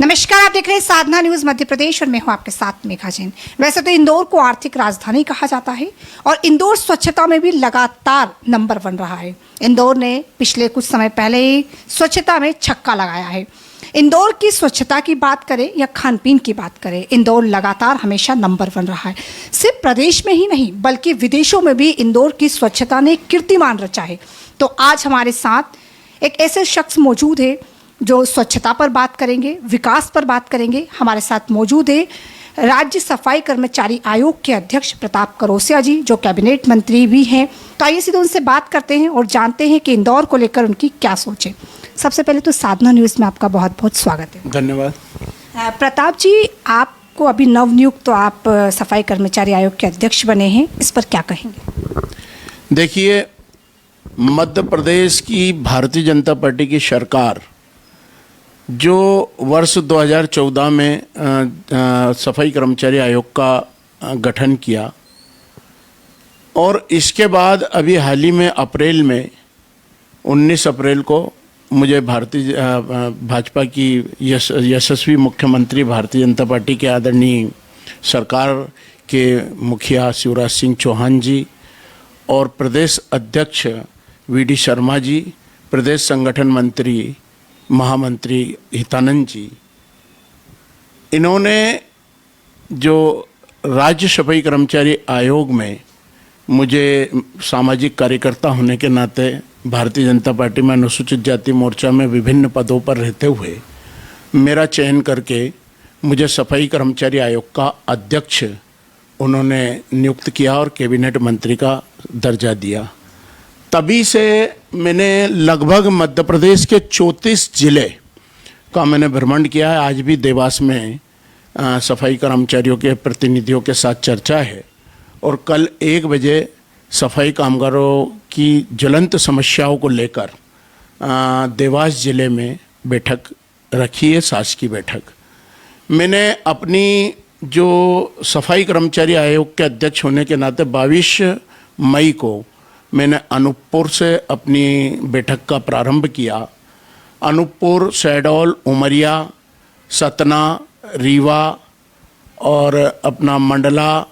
नमस्कार, आप देख रहे हैं साधना न्यूज मध्य प्रदेश और मैं हूं आपके साथ मेघा जैन। वैसे तो इंदौर को आर्थिक राजधानी कहा जाता है और इंदौर स्वच्छता में भी लगातार नंबर 1 रहा है। इंदौर ने पिछले कुछ समय पहले ही स्वच्छता में छक्का लगाया है। इंदौर की स्वच्छता की बात करें या खान पीन की बात करें, इंदौर लगातार हमेशा नंबर 1 रहा है। सिर्फ प्रदेश में ही नहीं बल्कि विदेशों में भी इंदौर की स्वच्छता ने कीर्तिमान रचा है। तो आज हमारे साथ एक ऐसे शख्स मौजूद है जो स्वच्छता पर बात करेंगे, विकास पर बात करेंगे। हमारे साथ मौजूद है राज्य सफाई कर्मचारी आयोग के अध्यक्ष प्रताप करोसिया जी, जो कैबिनेट मंत्री भी हैं। तो आइए सीधे उनसे बात करते हैं और जानते हैं कि इंदौर को लेकर उनकी क्या सोच है। सबसे पहले तो साधना न्यूज़ में आपका बहुत बहुत स्वागत है। धन्यवाद। प्रताप जी, आपको अभी नवनियुक्त तो आप सफाई कर्मचारी आयोग के अध्यक्ष बने हैं, इस पर क्या कहेंगे? देखिए, मध्य प्रदेश की भारतीय जनता पार्टी की सरकार जो वर्ष 2014 में सफाई कर्मचारी आयोग का गठन किया और इसके बाद अभी हाल ही में अप्रैल में 19 अप्रैल को मुझे भाजपा की यशस्वी मुख्यमंत्री भारतीय जनता पार्टी के आदरणीय सरकार के मुखिया शिवराज सिंह चौहान जी और प्रदेश अध्यक्ष वी.डी. शर्मा जी, प्रदेश संगठन मंत्री महामंत्री हितानंद जी, इन्होंने जो राज्य सफाई कर्मचारी आयोग में मुझे सामाजिक कार्यकर्ता होने के नाते भारतीय जनता पार्टी में अनुसूचित जाति मोर्चा में विभिन्न पदों पर रहते हुए मेरा चयन करके मुझे सफाई कर्मचारी आयोग का अध्यक्ष उन्होंने नियुक्त किया और कैबिनेट मंत्री का दर्जा दिया। तभी से मैंने लगभग मध्य प्रदेश के 34 जिले का मैंने भ्रमण किया है। आज भी देवास में सफाई कर्मचारियों के प्रतिनिधियों के साथ चर्चा है और कल 1 बजे सफाई कामगारों की ज्वलंत समस्याओं को लेकर देवास जिले में बैठक रखी है, शासकीय बैठक। मैंने अपनी जो सफाई कर्मचारी आयोग के अध्यक्ष होने के नाते 22 मई को मैंने अनूपपुर से अपनी बैठक का प्रारंभ किया। अनूपपुर, शहडोल, उमरिया, सतना, रीवा और अपना मंडला,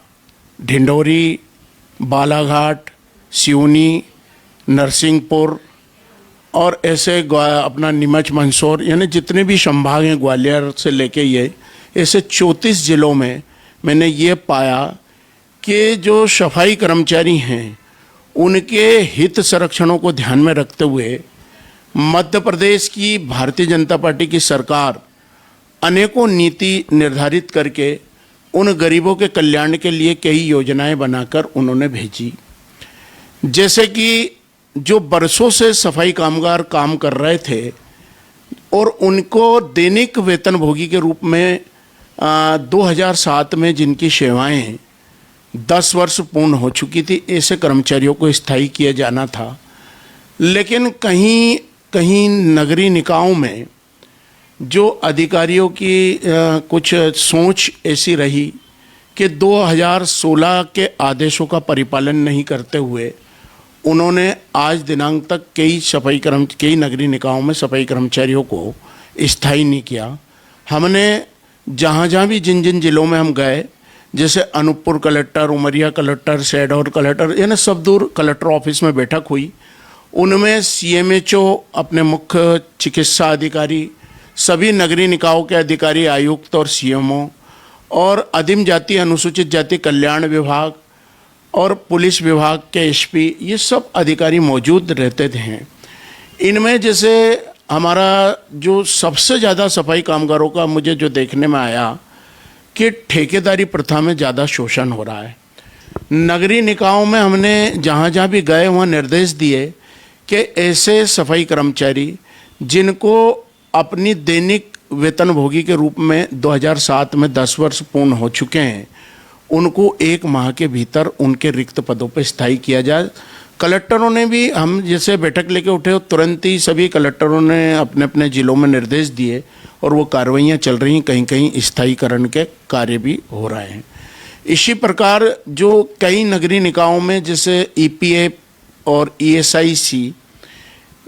ढिंडोरी, बालाघाट, सिवनी, नरसिंहपुर और ऐसे अपना नीमच, मंदसौर, यानी जितने भी संभाग हैं ग्वालियर से लेके ये ऐसे 34 जिलों में मैंने ये पाया कि जो सफाई कर्मचारी हैं उनके हित संरक्षणों को ध्यान में रखते हुए मध्य प्रदेश की भारतीय जनता पार्टी की सरकार अनेकों नीति निर्धारित करके उन गरीबों के कल्याण के लिए कई योजनाएं बनाकर उन्होंने भेजी। जैसे कि जो बरसों से सफाई कामगार काम कर रहे थे और उनको दैनिक वेतनभोगी के रूप में 2007 में जिनकी सेवाएं 10 वर्ष पूर्ण हो चुकी थी, ऐसे कर्मचारियों को स्थायी किया जाना था। लेकिन कहीं कहीं नगरीय निकायों में जो अधिकारियों की कुछ सोच ऐसी रही कि 2016 के आदेशों का परिपालन नहीं करते हुए उन्होंने आज दिनांक तक कई नगरीय निकायों में सफाई कर्मचारियों को स्थायी नहीं किया। हमने जहाँ भी जिन जिलों में हम गए, जैसे Anuppur collector, Umaria collector, Shahdol collector, यानी सब दूर कलेक्टर ऑफिस में बैठक हुई। उनमें CMHO, अपने मुख्य चिकित्सा अधिकारी, सभी नगरीय निकायों के अधिकारी, आयुक्त और CMO और आदिम जाति अनुसूचित जाति कल्याण विभाग और पुलिस विभाग के SP, ये सब अधिकारी मौजूद रहते थे। इनमें जैसे हमारा जो सबसे ज़्यादा सफाई कामगारों का मुझे जो देखने में आया कि ठेकेदारी प्रथा में ज़्यादा शोषण हो रहा है। नगरीय निकायों में हमने जहाँ भी गए वहाँ निर्देश दिए कि ऐसे सफाई कर्मचारी जिनको अपनी दैनिक वेतनभोगी के रूप में 2007 में 10 वर्ष पूर्ण हो चुके हैं, उनको 1 माह के भीतर उनके रिक्त पदों पर स्थायी किया जाए। कलेक्टरों ने भी, हम जैसे बैठक लेके उठे तुरंत ही सभी कलेक्टरों ने अपने अपने ज़िलों में निर्देश दिए और वो कार्रवाइयाँ चल रही हैं। कहीं कहीं स्थायीकरण के कार्य भी हो रहे हैं। इसी प्रकार जो कई नगरीय निकायों में जैसे EPF और ESIC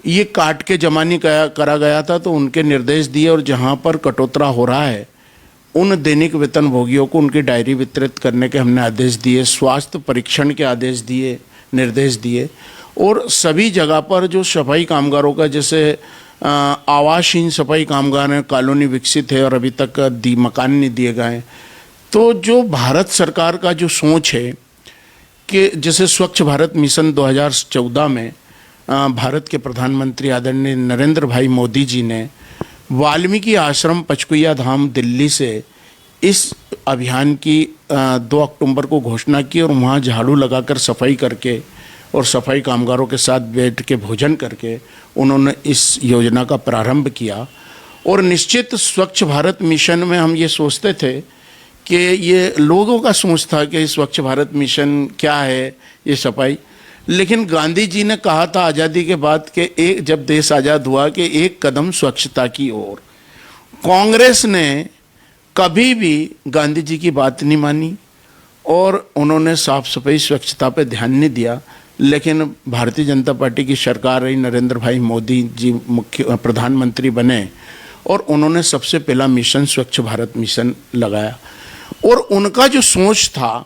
ये काट के जमानी करा गया था, तो उनके निर्देश दिए और जहाँ पर कटौतरा हो रहा है उन दैनिक वेतन भोगियों को उनकी डायरी वितरित करने के हमने आदेश दिए, स्वास्थ्य परीक्षण के आदेश दिए, निर्देश दिए। और सभी जगह पर जो सफाई कामगारों का, जैसे आवासहीन सफाई कामगार हैं, कॉलोनी विकसित है और अभी तक मकान नहीं दिए गए, तो जो भारत सरकार का जो सोच है कि जैसे स्वच्छ भारत मिशन 2014 में भारत के प्रधानमंत्री आदरणीय नरेंद्र भाई मोदी जी ने वाल्मीकि आश्रम पचकुइया धाम दिल्ली से इस अभियान की 2 अक्टूबर को घोषणा की और वहाँ झाड़ू लगाकर सफाई करके और सफाई कामगारों के साथ बैठ के भोजन करके उन्होंने इस योजना का प्रारंभ किया। और निश्चित स्वच्छ भारत मिशन में हम ये सोचते थे कि ये लोगों का सोच था कि स्वच्छ भारत मिशन क्या है, ये सफाई। लेकिन गांधी जी ने कहा था आज़ादी के बाद कि जब देश आज़ाद हुआ कि एक कदम स्वच्छता की ओर। कांग्रेस ने कभी भी गांधी जी की बात नहीं मानी और उन्होंने साफ सफाई स्वच्छता पे ध्यान नहीं दिया। लेकिन भारतीय जनता पार्टी की सरकार रही, नरेंद्र भाई मोदी जी मुख्य प्रधानमंत्री बने और उन्होंने सबसे पहला मिशन स्वच्छ भारत मिशन लगाया। और उनका जो सोच था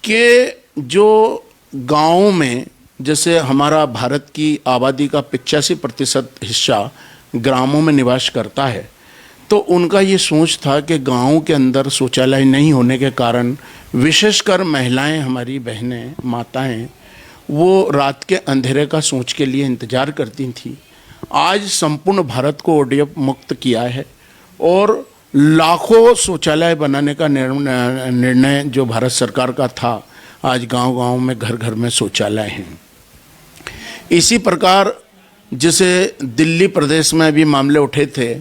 कि जो गाँव में, जैसे हमारा भारत की आबादी का 85% हिस्सा ग्रामों में निवास करता है, तो उनका ये सोच था कि गाँव के अंदर शौचालय नहीं होने के कारण विशेषकर महिलाएं, हमारी बहनें, माताएं, वो रात के अंधेरे का सोच के लिए इंतज़ार करती थी। आज संपूर्ण भारत को ओडीएफ मुक्त किया है और लाखों शौचालय बनाने का निर्णय जो भारत सरकार का था, आज गांव-गांव में, घर घर में शौचालय हैं। इसी प्रकार जैसे दिल्ली प्रदेश में अभी मामले उठे थे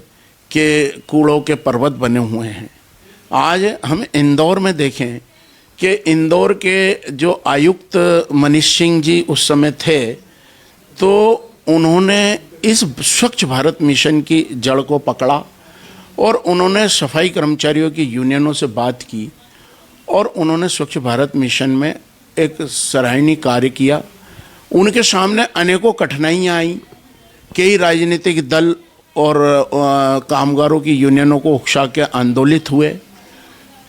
कि कूड़ों के पर्वत बने हुए हैं, आज हम इंदौर में देखें कि इंदौर के जो आयुक्त मनीष सिंह जी उस समय थे, तो उन्होंने इस स्वच्छ भारत मिशन की जड़ को पकड़ा और उन्होंने सफाई कर्मचारियों की यूनियनों से बात की और उन्होंने स्वच्छ भारत मिशन में एक सराहनीय कार्य किया। उनके सामने अनेकों कठिनाइयाँ आई, कई राजनीतिक दल और कामगारों की यूनियनों को उकसा के आंदोलित हुए,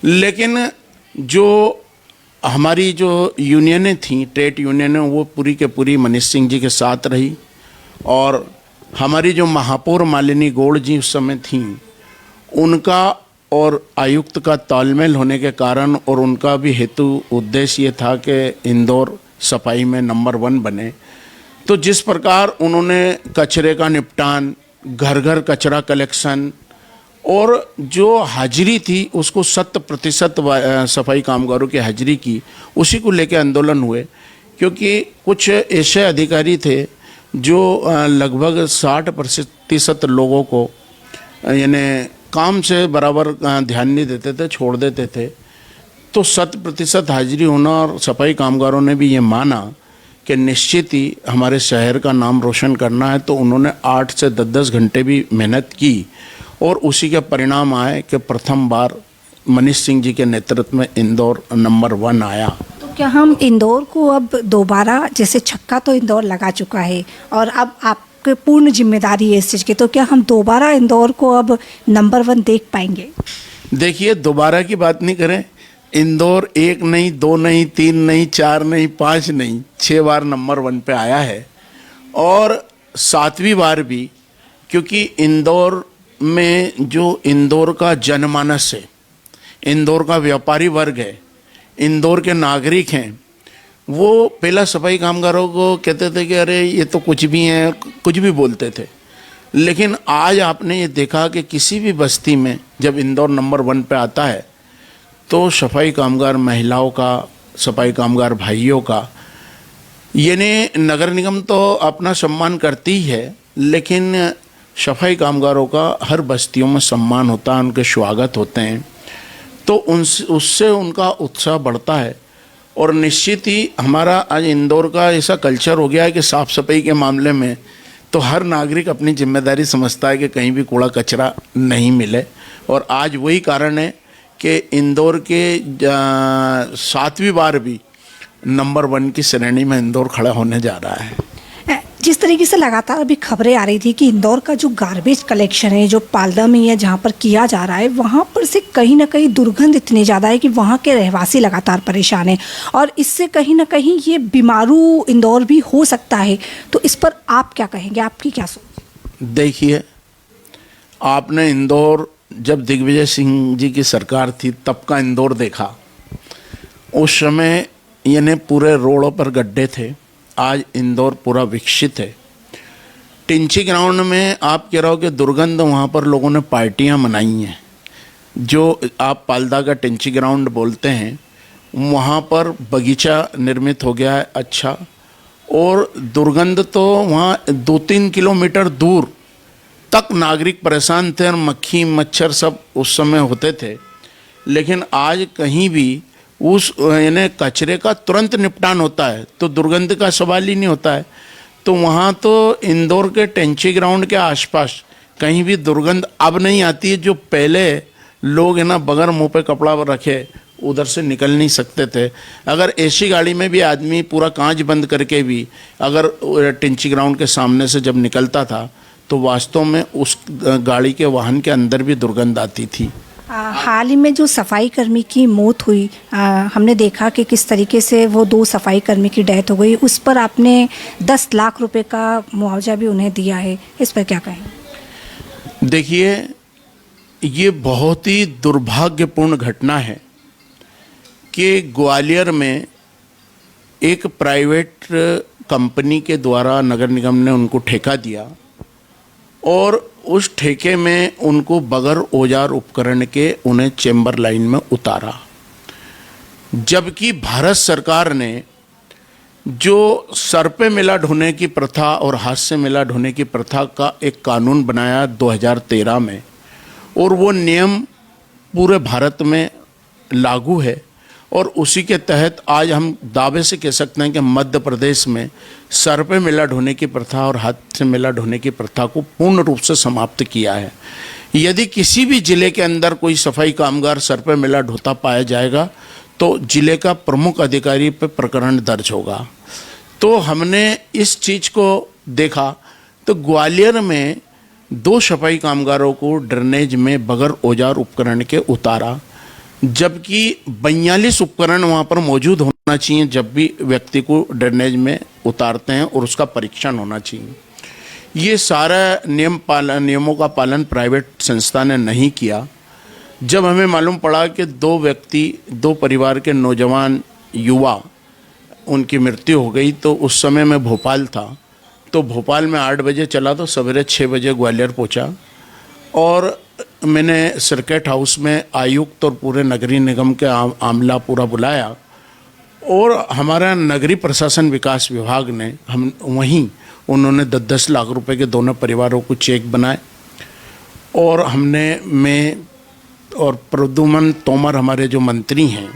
लेकिन जो हमारी जो यूनियनें थीं, ट्रेड यूनियनें, वो पूरी के पूरी मनीष सिंह जी के साथ रही। और हमारी जो महापौर मालिनी गौड़ जी उस समय थीं, उनका और आयुक्त का तालमेल होने के कारण और उनका भी हेतु उद्देश्य ये था कि इंदौर सफाई में नंबर 1 बने। तो जिस प्रकार उन्होंने कचरे का निपटान, घर घर कचरा कलेक्शन और जो हाजिरी थी उसको 100% सफाई कामगारों की हाजिरी की, उसी को लेकर आंदोलन हुए। क्योंकि कुछ ऐसे अधिकारी थे जो लगभग 60% लोगों को यानी काम से बराबर ध्यान नहीं देते थे, छोड़ देते थे। तो 100% हाजिरी होना, और सफाई कामगारों ने भी ये माना कि निश्चित ही हमारे शहर का नाम रोशन करना है, तो उन्होंने 8 से 10 घंटे भी मेहनत की और उसी के परिणाम आए कि प्रथम बार मनीष सिंह जी के नेतृत्व में इंदौर नंबर 1 आया। तो क्या हम इंदौर को अब दोबारा, जैसे छक्का तो इंदौर लगा चुका है और अब आपके पूर्ण जिम्मेदारी है इस चीज़ की, तो क्या हम दोबारा इंदौर को अब नंबर 1 देख पाएंगे? देखिए, दोबारा की बात नहीं करें, इंदौर 1 नहीं, 2 नहीं, 3 नहीं, 4 नहीं, 5 नहीं, 6 बार नंबर 1 पे आया है और 7वीं बार भी। क्योंकि इंदौर में जो इंदौर का जनमानस है, इंदौर का व्यापारी वर्ग है, इंदौर के नागरिक हैं, वो पहला सफाई कामगारों को कहते थे कि अरे ये तो कुछ भी हैं, कुछ भी बोलते थे। लेकिन आज आपने ये देखा कि किसी भी बस्ती में जब इंदौर नंबर 1 पे आता है तो सफाई कामगार महिलाओं का, सफाई कामगार भाइयों का, यानी नगर निगम तो अपना सम्मान करती ही है, लेकिन सफाई कामगारों का हर बस्तियों में सम्मान होता है, उनके स्वागत होते हैं, तो उससे उनका उत्साह बढ़ता है। और निश्चित ही हमारा आज इंदौर का ऐसा कल्चर हो गया है कि साफ़ सफाई के मामले में तो हर नागरिक अपनी जिम्मेदारी समझता है कि कहीं भी कूड़ा कचरा नहीं मिले। और आज वही कारण है कि इंदौर के 7वीं बार भी नंबर 1 की श्रेणी में इंदौर खड़ा होने जा रहा है। जिस तरीके से लगातार अभी खबरें आ रही थी कि इंदौर का जो गार्बेज कलेक्शन है जो पालदा में या जहाँ पर किया जा रहा है वहाँ पर से कहीं ना कहीं दुर्गंध इतनी ज़्यादा है कि वहाँ के रहवासी लगातार परेशान हैं और इससे कहीं ना कहीं ये बीमारू इंदौर भी हो सकता है। तो इस पर आप क्या कहेंगे, आपकी क्या सोच? देखिए, आपने इंदौर जब दिग्विजय सिंह जी की सरकार थी तब का इंदौर देखा। उस समय यानी पूरे रोडों पर गड्ढे थे। आज इंदौर पूरा विकसित है। टिंची ग्राउंड में आप कह रहे हो कि दुर्गंध, वहाँ पर लोगों ने पार्टियाँ मनाई हैं। जो आप पालदा का टिंची ग्राउंड बोलते हैं, वहाँ पर बगीचा निर्मित हो गया है अच्छा, और दुर्गंध तो वहाँ 2-3 किलोमीटर दूर तक नागरिक परेशान थे और मक्खी मच्छर सब उस समय होते थे। लेकिन आज कहीं भी उस यानी कचरे का तुरंत निपटान होता है तो दुर्गंध का सवाल ही नहीं होता है। तो वहाँ तो इंदौर के टेंची ग्राउंड के आसपास कहीं भी दुर्गंध अब नहीं आती है। जो पहले लोग है ना बगैर मुंह पे कपड़ा रखे उधर से निकल नहीं सकते थे। अगर एसी गाड़ी में भी आदमी पूरा कांच बंद करके भी अगर टेंची ग्राउंड के सामने से जब निकलता था तो वास्तव में उस गाड़ी के वाहन के अंदर भी दुर्गंध आती थी। हाल ही में जो सफाई कर्मी की मौत हुई, हमने देखा कि किस तरीके से वो 2 सफाई कर्मी की डेथ हो गई। उस पर आपने 10 लाख रुपए का मुआवजा भी उन्हें दिया है, इस पर क्या कहें? देखिए, ये बहुत ही दुर्भाग्यपूर्ण घटना है कि ग्वालियर में एक प्राइवेट कंपनी के द्वारा नगर निगम ने उनको ठेका दिया और उस ठेके में उनको बगैर औजार उपकरण के उन्हें चेंबर लाइन में उतारा। जबकि भारत सरकार ने जो सर पे मिला ढोने की प्रथा और हाथ से मिला ढोने की प्रथा का एक कानून बनाया 2013 में, और वो नियम पूरे भारत में लागू है। और उसी के तहत आज हम दावे से कह सकते हैं कि मध्य प्रदेश में सर पे मिला ढोने की प्रथा और हाथ से मिला ढोने की प्रथा को पूर्ण रूप से समाप्त किया है। यदि किसी भी जिले के अंदर कोई सफाई कामगार सर पे मिला ढोता पाया जाएगा तो जिले का प्रमुख अधिकारी पर प्रकरण दर्ज होगा। तो हमने इस चीज़ को देखा तो ग्वालियर में 2 सफाई कामगारों को ड्रेनेज में बगैर औजार उपकरण के उतारा, जबकि 42 उपकरण वहाँ पर मौजूद होना चाहिए जब भी व्यक्ति को ड्रेनेज में उतारते हैं, और उसका परीक्षण होना चाहिए। ये सारा नियमों का पालन प्राइवेट संस्था ने नहीं किया। जब हमें मालूम पड़ा कि 2 परिवार के नौजवान युवा उनकी मृत्यु हो गई, तो उस समय मैं भोपाल था। तो भोपाल में 8 बजे चला तो सवेरे 6 बजे ग्वालियर पहुँचा और मैंने सर्किट हाउस में आयुक्त और पूरे नगरीय निगम के आमला पूरा बुलाया, और हमारा नगरीय प्रशासन विकास विभाग ने हम वहीं उन्होंने 10-10 लाख रुपए के दोनों परिवारों को चेक बनाए, और मैं और प्रद्युमन तोमर हमारे जो मंत्री हैं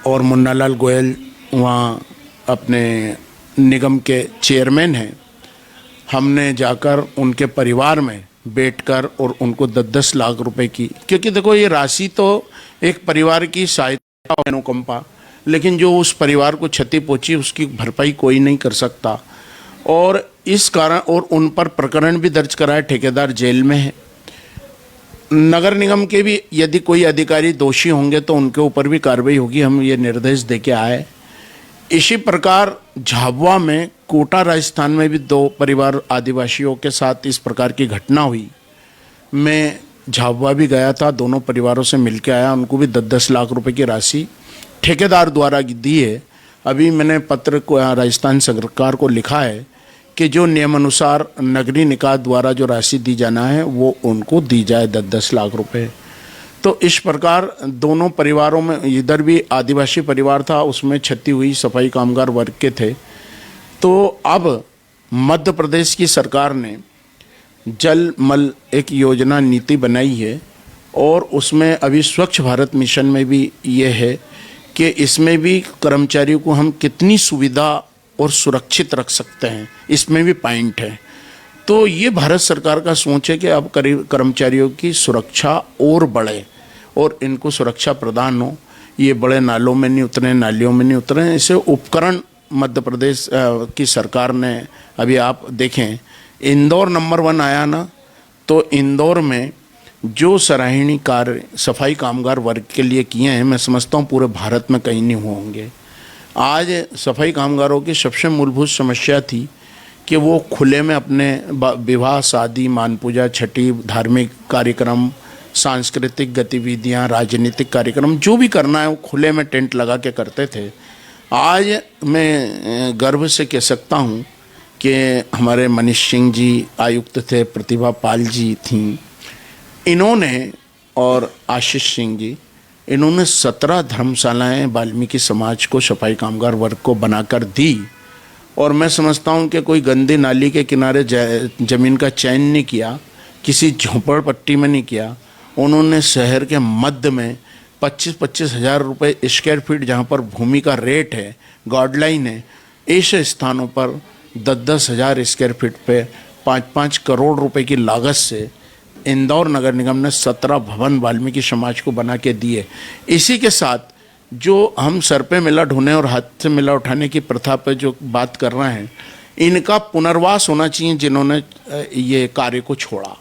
और मुन्नालाल गोयल वहाँ अपने निगम के चेयरमैन हैं, हमने जाकर उनके परिवार में बैठकर और उनको 10-10 लाख रुपए की, क्योंकि देखो ये राशि तो एक परिवार की सहायता और अनुकंपा, लेकिन जो उस परिवार को क्षति पहुंची उसकी भरपाई कोई नहीं कर सकता। और इस कारण और उन पर प्रकरण भी दर्ज कराया, ठेकेदार जेल में है। नगर निगम के भी यदि कोई अधिकारी दोषी होंगे तो उनके ऊपर भी कार्रवाई होगी, हम ये निर्देश दे के आए। इसी प्रकार झाबुआ में, कोटा राजस्थान में भी 2 परिवार आदिवासियों के साथ इस प्रकार की घटना हुई। मैं झाबुआ भी गया था, दोनों परिवारों से मिल के आया, उनको भी 10-10 लाख रुपए की राशि ठेकेदार द्वारा दी है। अभी मैंने पत्र को राजस्थान सरकार को लिखा है कि जो नियमानुसार नगरीय निकाय द्वारा जो राशि दी जाना है वो उनको दी जाए 10-10 लाख रुपए। तो इस प्रकार दोनों परिवारों में, इधर भी आदिवासी परिवार था उसमें क्षति हुई, सफाई कामगार वर्ग के थे। तो अब मध्य प्रदेश की सरकार ने जल मल एक योजना नीति बनाई है, और उसमें अभी स्वच्छ भारत मिशन में भी ये है कि इसमें भी कर्मचारियों को हम कितनी सुविधा और सुरक्षित रख सकते हैं, इसमें भी पॉइंट है। तो ये भारत सरकार का सोच है कि अब कर्मचारियों की सुरक्षा और बढ़े और इनको सुरक्षा प्रदान हो। ये बड़े नालों में नहीं उतरे, नालियों में नहीं उतरे, इसे उपकरण मध्य प्रदेश की सरकार ने, अभी आप देखें इंदौर नंबर 1 आया ना, तो इंदौर में जो सराहनीय कार्य सफाई कामगार वर्ग के लिए किए हैं, मैं समझता हूँ पूरे भारत में कहीं नहीं हुए होंगे। आज सफाई कामगारों की सबसे मूलभूत समस्या थी कि वो खुले में अपने विवाह, शादी, मान पूजा, छठी, धार्मिक कार्यक्रम, सांस्कृतिक गतिविधियां, राजनीतिक कार्यक्रम जो भी करना है वो खुले में टेंट लगा के करते थे। आज मैं गर्व से कह सकता हूँ कि हमारे मनीष सिंह जी आयुक्त थे, प्रतिभा पाल जी थीं, इन्होंने और आशीष सिंह जी, इन्होंने 17 धर्मशालाएं वाल्मीकि समाज को, सफाई कामगार वर्ग को बनाकर दी। और मैं समझता हूँ कि कोई गंदी नाली के किनारे ज़मीन का चयन नहीं किया, किसी झोपड़पट्टी में नहीं किया। उन्होंने शहर के मध्य में 25-25 हज़ार रुपये स्क्वायर फीट, जहाँ पर भूमि का रेट है, गाइडलाइन है, ऐसे स्थानों पर 10-10 हज़ार स्क्वायर फीट पे 5-5 करोड़ रुपए की लागत से इंदौर नगर निगम ने 17 भवन वाल्मीकि समाज को बना के दिए। इसी के साथ जो हम सर पे मिला ढोने और हाथ से मिला उठाने की प्रथा पे जो बात कर रहे हैं, इनका पुनर्वास होना चाहिए जिन्होंने ये कार्य को छोड़ा।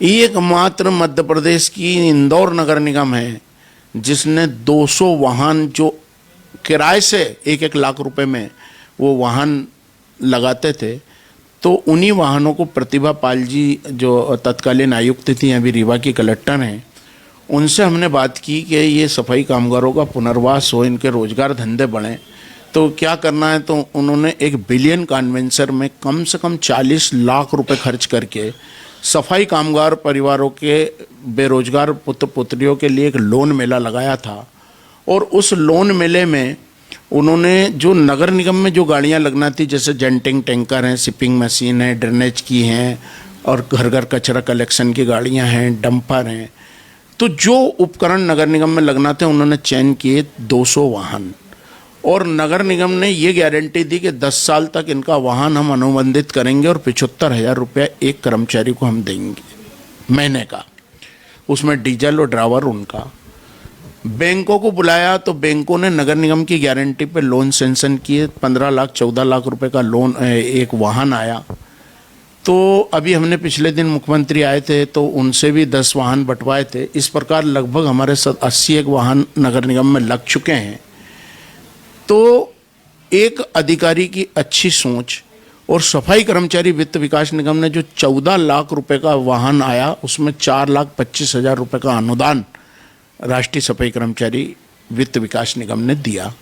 एकमात्र मध्य प्रदेश की इंदौर नगर निगम है जिसने 200 वाहन जो किराए से 1-1 लाख रुपए में वो वाहन लगाते थे, तो उन्हीं वाहनों को प्रतिभा पाल जी जो तत्कालीन आयुक्त थी, अभी रीवा की कलेक्टर हैं, उनसे हमने बात की कि ये सफाई कामगारों का पुनर्वास हो, इनके रोजगार धंधे बढ़ें, तो क्या करना है। तो उन्होंने 1 बिलियन कन्वेंसर में कम से कम 40 लाख रुपए खर्च करके सफाई कामगार परिवारों के बेरोजगार पुत्र पुत्रियों के लिए एक लोन मेला लगाया था। और उस लोन मेले में उन्होंने जो नगर निगम में जो गाड़ियां लगना थी, जैसे जेंटिंग टैंकर हैं, शिपिंग मशीन है, ड्रेनेज की हैं, और घर घर कचरा कलेक्शन की गाड़ियां हैं, डंपर हैं, तो जो उपकरण नगर निगम में लगना थे उन्होंने चयन किए 200 वाहन। और नगर निगम ने ये गारंटी दी कि 10 साल तक इनका वाहन हम अनुबंधित करेंगे और 75 हज़ार रुपया एक कर्मचारी को हम देंगे महीने का, उसमें डीजल और ड्राइवर उनका। बैंकों को बुलाया तो बैंकों ने नगर निगम की गारंटी पे लोन सेंक्शन किए, 15 लाख 14 लाख रुपए का लोन, एक वाहन आया। तो अभी हमने पिछले दिन मुख्यमंत्री आए थे तो उनसे भी 10 वाहन बंटवाए थे। इस प्रकार लगभग हमारे 81 वाहन नगर निगम में लग चुके हैं। तो एक अधिकारी की अच्छी सोच और सफाई कर्मचारी वित्त विकास निगम ने जो 14 लाख रुपए का वाहन आया, उसमें 4,25,000 रुपए का अनुदान राष्ट्रीय सफाई कर्मचारी वित्त विकास निगम ने दिया।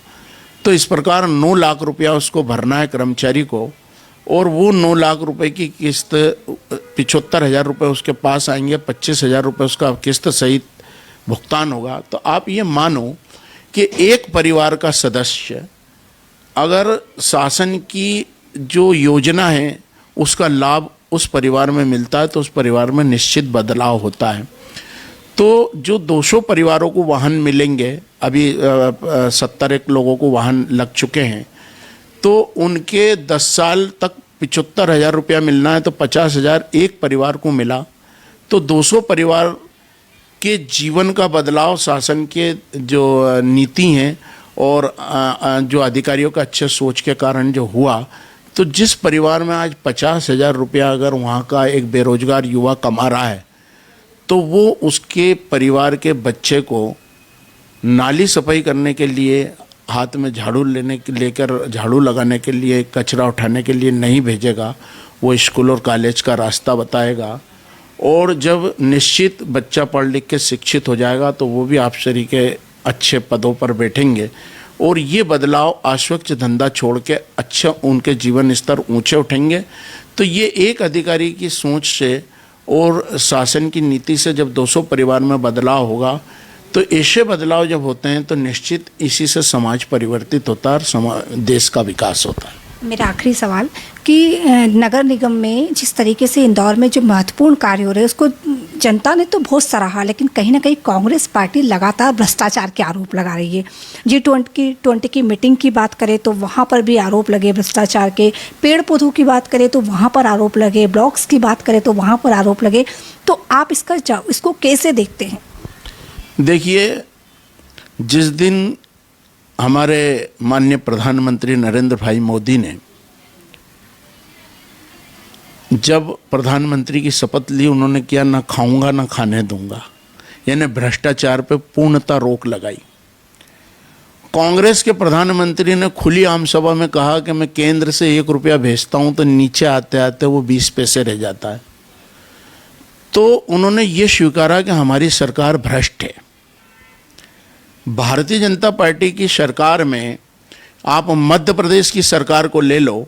तो इस प्रकार 9 लाख रुपया उसको भरना है कर्मचारी को, और वो 9 लाख रुपए की किस्त 75 हज़ार रुपये उसके पास आएंगे, 25 हज़ार रुपये उसका किस्त सहित भुगतान होगा। तो आप ये मानो कि एक परिवार का सदस्य अगर शासन की जो योजना है उसका लाभ उस परिवार में मिलता है तो उस परिवार में निश्चित बदलाव होता है। तो जो 200 परिवारों को वाहन मिलेंगे, अभी 71 लोगों को वाहन लग चुके हैं, तो उनके 10 साल तक 75 हज़ार रुपया मिलना है, तो 50 हज़ार एक परिवार को मिला। तो 200 परिवार के जीवन का बदलाव शासन के जो नीति हैं और जो अधिकारियों का अच्छे सोच के कारण जो हुआ, तो जिस परिवार में आज 50 हज़ार रुपया अगर वहाँ का एक बेरोजगार युवा कमा रहा है, तो वो उसके परिवार के बच्चे को नाली सफाई करने के लिए, हाथ में झाड़ू लेकर झाड़ू लगाने के लिए, कचरा उठाने के लिए नहीं भेजेगा, वो स्कूल और कॉलेज का रास्ता बताएगा। और जब निश्चित बच्चा पढ़ लिख के शिक्षित हो जाएगा तो वो भी अफसरी के अच्छे पदों पर बैठेंगे, और ये बदलाव अस्वच्छ धंधा छोड़ के अच्छा उनके जीवन स्तर ऊंचे उठेंगे। तो ये एक अधिकारी की सोच से और शासन की नीति से जब 200 परिवार में बदलाव होगा, तो ऐसे बदलाव जब होते हैं तो निश्चित इसी से समाज परिवर्तित होता है और देश का विकास होता है। मेरा आखिरी सवाल कि नगर निगम में जिस तरीके से इंदौर में जो महत्वपूर्ण कार्य हो रहे हैं उसको जनता ने तो बहुत सराहा, लेकिन कहीं ना कहीं कांग्रेस पार्टी लगातार भ्रष्टाचार के आरोप लगा रही है। G20 की मीटिंग की बात करें तो वहाँ पर भी आरोप लगे भ्रष्टाचार के, पेड़ पौधों की बात करें तो वहाँ पर आरोप लगे, ब्लॉक्स की बात करें तो वहाँ पर आरोप लगे। तो आप इसको कैसे देखते हैं? देखिए, जिस दिन हमारे माननीय प्रधानमंत्री नरेंद्र भाई मोदी ने जब प्रधानमंत्री की शपथ ली, उन्होंने किया ना खाऊंगा ना खाने दूंगा, यानी भ्रष्टाचार पे पूर्णतः रोक लगाई। कांग्रेस के प्रधानमंत्री ने खुली आम सभा में कहा कि मैं केंद्र से 1 रुपया भेजता हूं तो नीचे आते आते वो 20 पैसे रह जाता है। तो उन्होंने ये स्वीकारा कि हमारी सरकार भ्रष्ट है। भारतीय जनता पार्टी की सरकार में आप मध्य प्रदेश की सरकार को ले लो,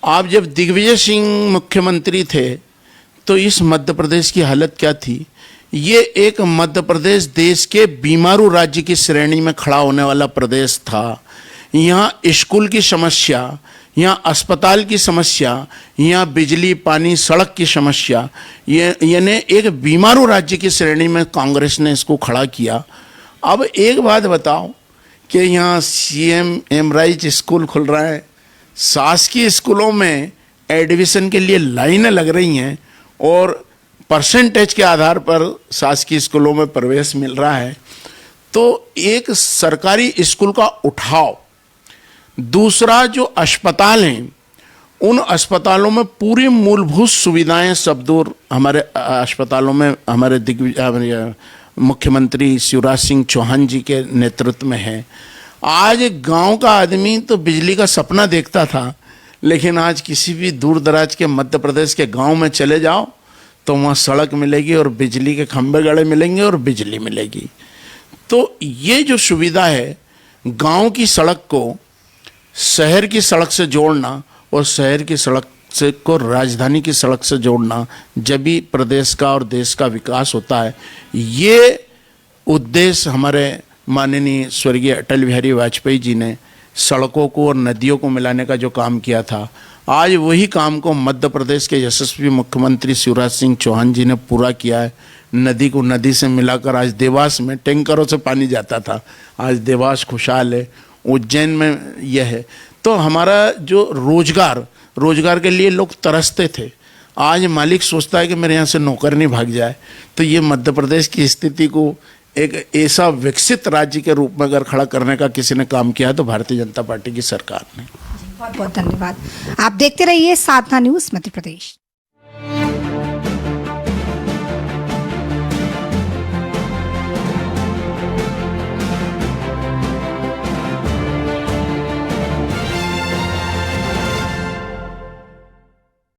आप जब दिग्विजय सिंह मुख्यमंत्री थे तो इस मध्य प्रदेश की हालत क्या थी। ये एक मध्य प्रदेश देश के बीमारू राज्य की श्रेणी में खड़ा होने वाला प्रदेश था। यहाँ स्कूल की समस्या, यहाँ अस्पताल की समस्या, यहाँ बिजली पानी सड़क की समस्या, यानी एक बीमारू राज्य की श्रेणी में कांग्रेस ने इसको खड़ा किया। अब एक बात बताओ कि यहाँ CM एमराइज स्कूल खुल रहा है, शासकीय स्कूलों में एडमिशन के लिए लाइनें लग रही हैं और परसेंटेज के आधार पर शासकीय स्कूलों में प्रवेश मिल रहा है। तो एक सरकारी स्कूल का उठाव। दूसरा, जो अस्पताल हैं, उन अस्पतालों में पूरी मूलभूत सुविधाएं सब दूर हमारे अस्पतालों में हमारे मुख्यमंत्री शिवराज सिंह चौहान जी के नेतृत्व में है। आज गांव का आदमी तो बिजली का सपना देखता था, लेकिन आज किसी भी दूर दराज के मध्य प्रदेश के गांव में चले जाओ तो वहाँ सड़क मिलेगी और बिजली के खंभे गड़े मिलेंगे और बिजली मिलेगी। तो ये जो सुविधा है, गांव की सड़क को शहर की सड़क से जोड़ना और शहर की सड़क से को राजधानी की सड़क से जोड़ना, जब भी प्रदेश का और देश का विकास होता है। ये उद्देश्य हमारे माननीय स्वर्गीय अटल बिहारी वाजपेयी जी ने सड़कों को और नदियों को मिलाने का जो काम किया था, आज वही काम को मध्य प्रदेश के यशस्वी मुख्यमंत्री शिवराज सिंह चौहान जी ने पूरा किया है। नदी को नदी से मिलाकर आज देवास में टैंकरों से पानी जाता था, आज देवास खुशहाल है। उज्जैन में यह है। तो हमारा जो रोजगार के लिए लोग तरसते थे, आज मालिक सोचता है कि मेरे यहाँ से नौकर नहीं भाग जाए। तो ये मध्य प्रदेश की स्थिति को एक ऐसा विकसित राज्य के रूप में अगर खड़ा करने का किसी ने काम किया है तो भारतीय जनता पार्टी की सरकार ने। बहुत बहुत धन्यवाद। आप देखते रहिए साधना न्यूज़ मध्य प्रदेश।